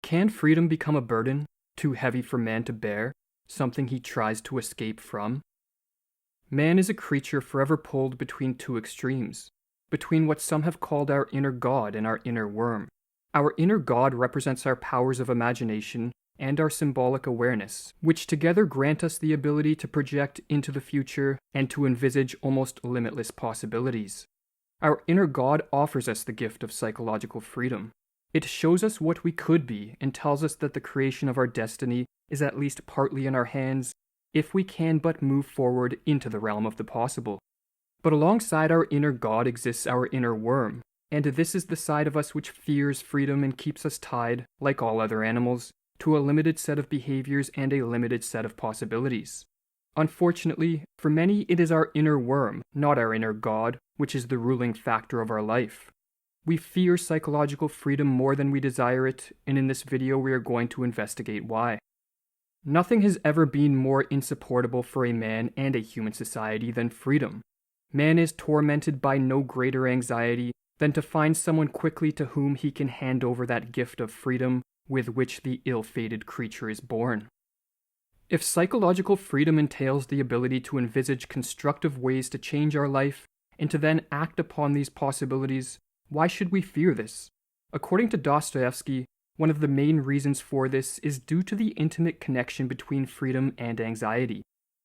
Can freedom become a burden, too heavy for man to bear, something he tries to escape from? Man is a creature forever pulled between two extremes, between what some have called our inner God and our inner worm. Our inner God represents our powers of imagination and our symbolic awareness, which together grant us the ability to project into the future and to envisage almost limitless possibilities. Our inner God offers us the gift of psychological freedom. It shows us what we could be and tells us that the creation of our destiny is at least partly in our hands if we can but move forward into the realm of the possible. But alongside our inner God exists our inner worm, and this is the side of us which fears freedom and keeps us tied, like all other animals, to a limited set of behaviors and a limited set of possibilities. Unfortunately, for many it is our inner worm, not our inner God, which is the ruling factor of our life. We fear psychological freedom more than we desire it, and in this video we are going to investigate why. Nothing has ever been more insupportable for a man and a human society than freedom. Man is tormented by no greater anxiety than to find someone quickly to whom he can hand over that gift of freedom with which the ill-fated creature is born. If psychological freedom entails the ability to envisage constructive ways to change our life and to then act upon these possibilities, why should we fear this? According to Dostoevsky, one of the main reasons for this is due to the intimate connection between freedom and anxiety.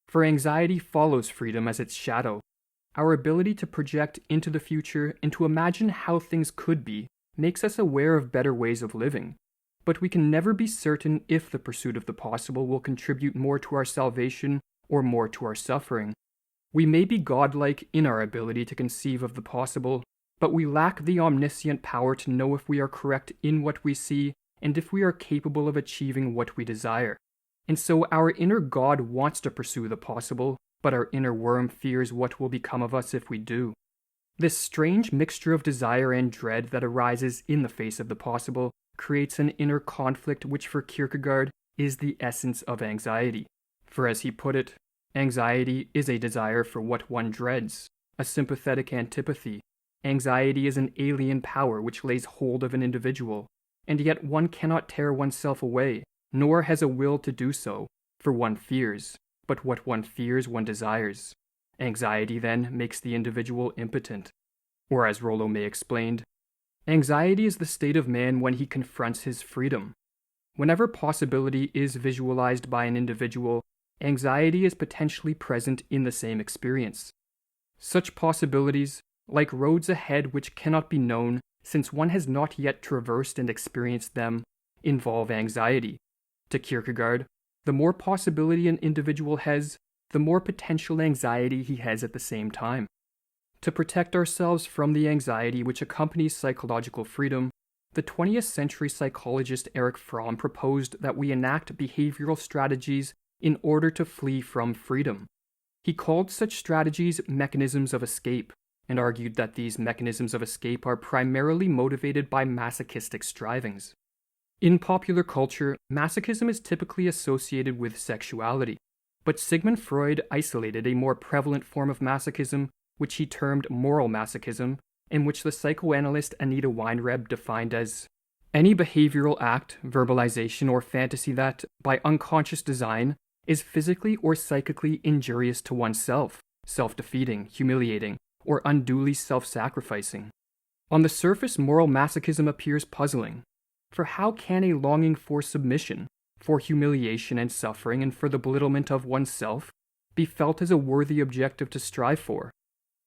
For anxiety follows freedom as its shadow. Our ability to project into the future and to imagine how things could be makes us aware of better ways of living. But we can never be certain if the pursuit of the possible will contribute more to our salvation or more to our suffering. We may be godlike in our ability to conceive of the possible, but we lack the omniscient power to know if we are correct in what we see and if we are capable of achieving what we desire. And so our inner God wants to pursue the possible, but our inner worm fears what will become of us if we do. This strange mixture of desire and dread that arises in the face of the possible creates an inner conflict which for Kierkegaard is the essence of anxiety. For as he put it, anxiety is a desire for what one dreads, a sympathetic antipathy. Anxiety is an alien power which lays hold of an individual, and yet one cannot tear oneself away, nor has a will to do so, for one fears, but what one fears one desires. Anxiety then makes the individual impotent. Or as Rollo May explained, anxiety is the state of man when he confronts his freedom. Whenever possibility is visualized by an individual, anxiety is potentially present in the same experience. Such possibilities, like roads ahead which cannot be known since one has not yet traversed and experienced them, involve anxiety. To Kierkegaard, the more possibility an individual has, the more potential anxiety he has at the same time. To protect ourselves from the anxiety which accompanies psychological freedom, the 20th century psychologist Erich Fromm proposed that we enact behavioral strategies in order to flee from freedom. He called such strategies mechanisms of escape, and argued that these mechanisms of escape are primarily motivated by masochistic strivings. In popular culture, masochism is typically associated with sexuality, but Sigmund Freud isolated a more prevalent form of masochism, which he termed moral masochism, and which the psychoanalyst Anita Weinreb defined as any behavioral act, verbalization, or fantasy that, by unconscious design, is physically or psychically injurious to oneself, self-defeating, humiliating, or unduly self-sacrificing. On the surface, moral masochism appears puzzling, for how can a longing for submission, for humiliation and suffering, and for the belittlement of oneself be felt as a worthy objective to strive for?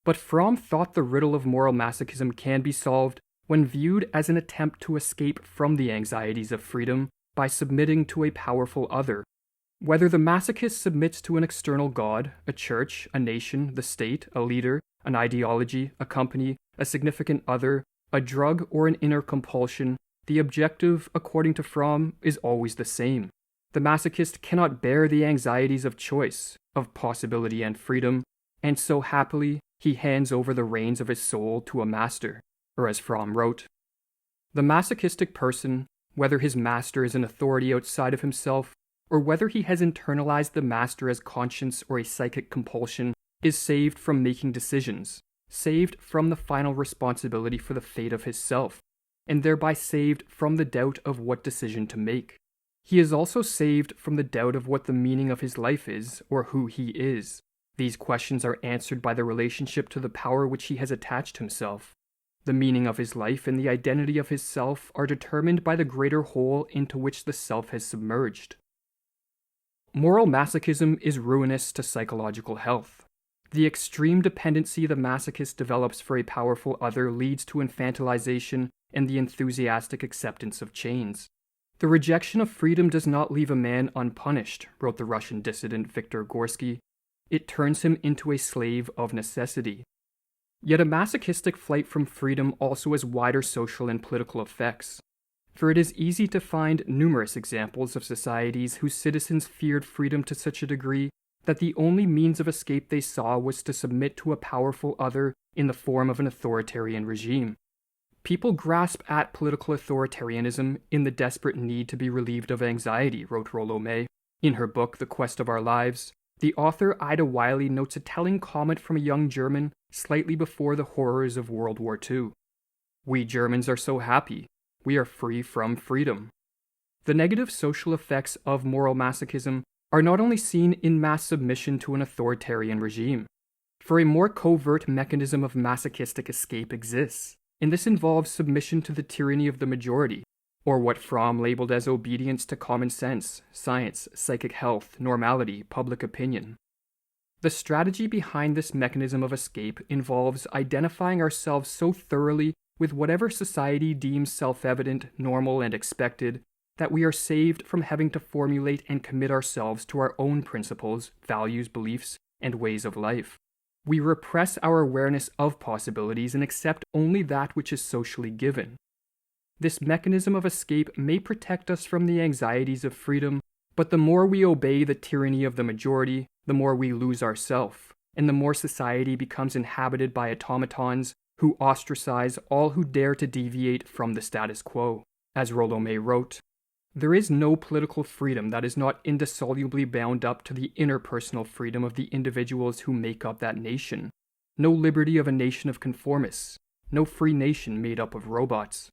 But Fromm thought the riddle of moral masochism can be solved when viewed as an attempt to escape from the anxieties of freedom by submitting to a powerful other. Whether the masochist submits to an external god, a church, a nation, the state, a leader, an ideology, a company, a significant other, a drug, or an inner compulsion, the objective, according to Fromm, is always the same. The masochist cannot bear the anxieties of choice, of possibility and freedom, and so happily he hands over the reins of his soul to a master, or as Fromm wrote, "The masochistic person, whether his master is an authority outside of himself, or whether he has internalized the master as conscience or a psychic compulsion, is saved from making decisions, saved from the final responsibility for the fate of his self. and thereby saved from the doubt of what decision to make. He is also saved from the doubt of what the meaning of his life is, or who he is. These questions are answered by the relationship to the power which he has attached himself. The meaning of his life and the identity of his self are determined by the greater whole into which the self has submerged. Moral masochism is ruinous to psychological health. The extreme dependency the masochist develops for a powerful other leads to infantilization and the enthusiastic acceptance of chains. The rejection of freedom does not leave a man unpunished, wrote the Russian dissident Viktor Gorski. It turns him into a slave of necessity. Yet a masochistic flight from freedom also has wider social and political effects. For it is easy to find numerous examples of societies whose citizens feared freedom to such a degree that the only means of escape they saw was to submit to a powerful other in the form of an authoritarian regime. People grasp at political authoritarianism in the desperate need to be relieved of anxiety, wrote Rollo May. In her book, The Quest of Our Lives, the author Ida Wiley notes a telling comment from a young German slightly before the horrors of World War II. "We Germans are so happy. We are free from freedom." The negative social effects of moral masochism are not only seen in mass submission to an authoritarian regime, for a more covert mechanism of masochistic escape exists, and this involves submission to the tyranny of the majority, or what Fromm labeled as obedience to common sense, science, psychic health, normality, public opinion. The strategy behind this mechanism of escape involves identifying ourselves so thoroughly with whatever society deems self-evident, normal, and expected, that we are saved from having to formulate and commit ourselves to our own principles, values, beliefs, and ways of life. We repress our awareness of possibilities and accept only that which is socially given. This mechanism of escape may protect us from the anxieties of freedom, but the more we obey the tyranny of the majority, the more we lose ourself, and the more society becomes inhabited by automatons who ostracize all who dare to deviate from the status quo. As Rollo May wrote, "There is no political freedom that is not indissolubly bound up to the interpersonal freedom of the individuals who make up that nation. No liberty of a nation of conformists, no free nation made up of robots."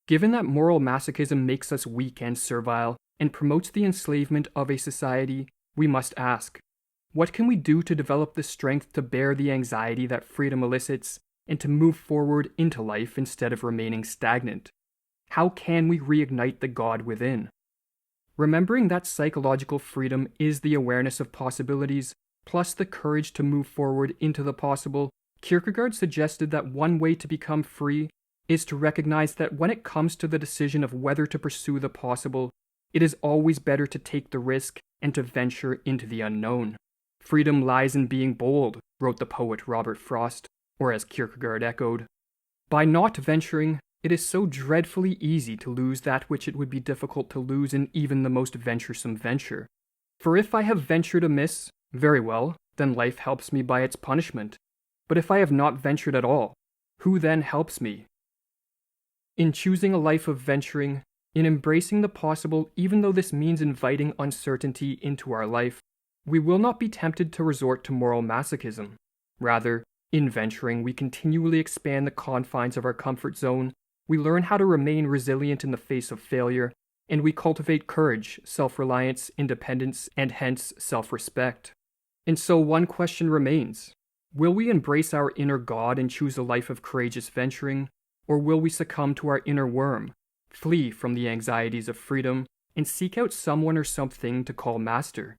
Given that moral masochism makes us weak and servile and promotes the enslavement of a society, we must ask, what can we do to develop the strength to bear the anxiety that freedom elicits and to move forward into life instead of remaining stagnant? How can we reignite the God within? Remembering that psychological freedom is the awareness of possibilities, plus the courage to move forward into the possible, Kierkegaard suggested that one way to become free is to recognize that when it comes to the decision of whether to pursue the possible, it is always better to take the risk and to venture into the unknown. "Freedom lies in being bold," wrote the poet Robert Frost, or as Kierkegaard echoed, "By not venturing, it is so dreadfully easy to lose that which it would be difficult to lose in even the most venturesome venture. For if I have ventured amiss, very well, then life helps me by its punishment. But if I have not ventured at all, who then helps me?" In choosing a life of venturing, in embracing the possible even though this means inviting uncertainty into our life, we will not be tempted to resort to moral masochism. Rather, in venturing, we continually expand the confines of our comfort zone, we learn how to remain resilient in the face of failure, and we cultivate courage, self-reliance, independence, and hence self-respect. And so one question remains. Will we embrace our inner God and choose a life of courageous venturing, or will we succumb to our inner worm, flee from the anxieties of freedom, and seek out someone or something to call master?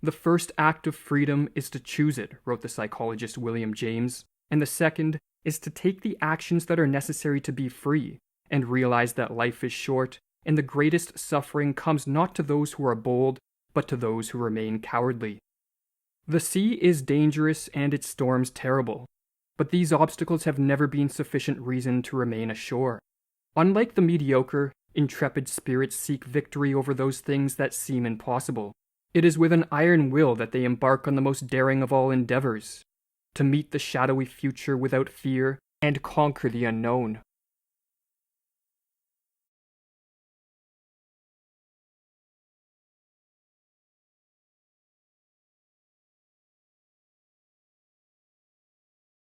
"The first act of freedom is to choose it," wrote the psychologist William James, "and the second is to take the actions that are necessary to be free, and realize that life is short, and the greatest suffering comes not to those who are bold, but to those who remain cowardly. The sea is dangerous and its storms terrible, but these obstacles have never been sufficient reason to remain ashore. Unlike the mediocre, intrepid spirits seek victory over those things that seem impossible. It is with an iron will that they embark on the most daring of all endeavors, to meet the shadowy future without fear and conquer the unknown